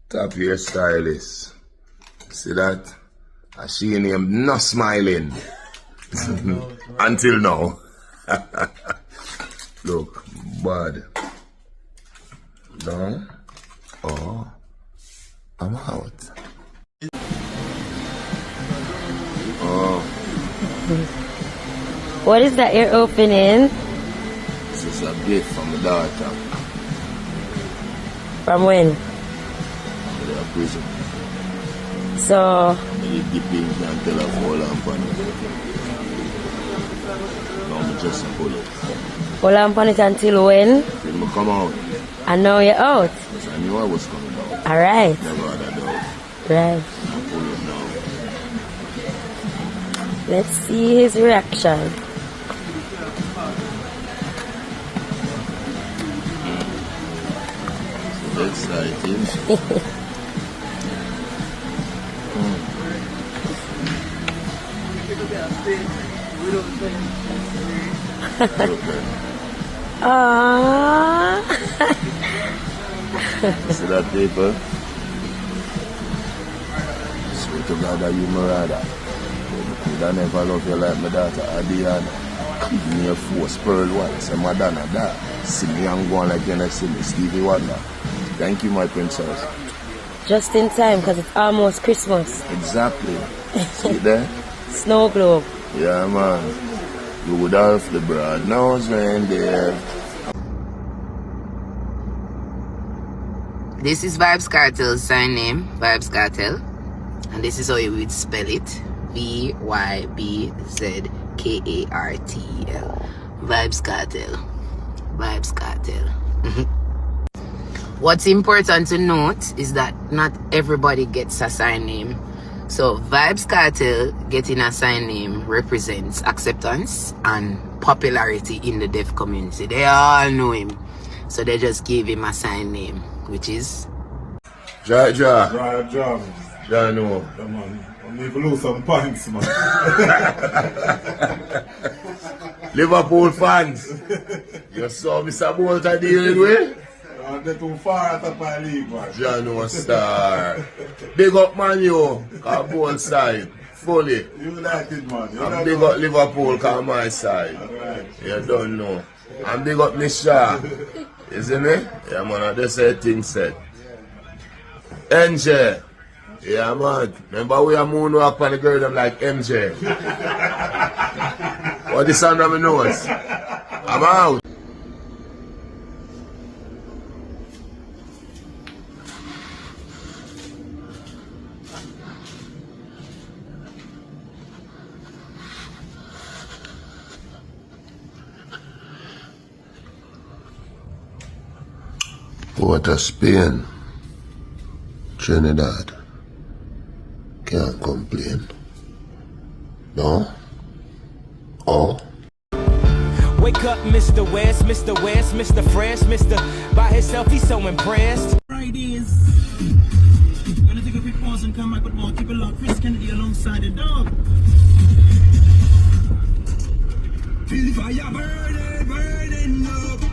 Top hairstylist. See that? She name not smiling. Until now. Look, bad. No? Oh, I'm out. Oh. What is that you're opening? This is a gift from the daughter. From when? From the prison. So... Maybe dipping and tell her hold on for it. Now I'm just pull it. Hold on for it until when? Till I come out. And now you're out? Yes, I knew I was coming out. Alright. Never had a doubt. Right. I pull it now. Let's see his reaction. It's exciting. Aww. See that paper? Swear to God that you my rather. I never love you like my daughter Adiana. Give me a force pearl one. Say Madonna that. See me and go on like you see me Stevie Wonder. Thank you, my princess. Just in time because it's almost Christmas. Exactly. See there? Snow globe. Yeah, man. Rudolph the broad-nosed reindeer. This is Vybz Kartel's sign name, Vybz Kartel. And this is how you would spell it. Vybzkartel. Vybz Kartel. Vybz Kartel. What's important to note is that not everybody gets a sign name. So Vybz Kartel getting a sign name represents acceptance and popularity in the deaf community. They all know him. So they just gave him a sign name, which is Ja. Ja, no. yeah, man. I need to lose some pants, man. Liverpool fans. You saw Mr. Bolt I dealing with? They're too far out of my league, man. Ja no star. Big up man you, cause both side. Fully. You like it, man. And big up Liverpool, cause my side. Right. You don't know. And big up Misha. You see me? Yeah man, I just say things said. NJ. Yeah man. Remember we are moonwalk on the girl them like MJ. What the sound of my nose? I'm out. Port of Spain, Trinidad, can't complain. No? Oh? Wake up, Mr. West, Mr. West, Mr. Fresh, Mr. By himself, he's so impressed. Fridays. Gonna take a quick pause and come back with more. Keep it locked. Chris Kennedy alongside the dog. Feel the fire burning, burning up.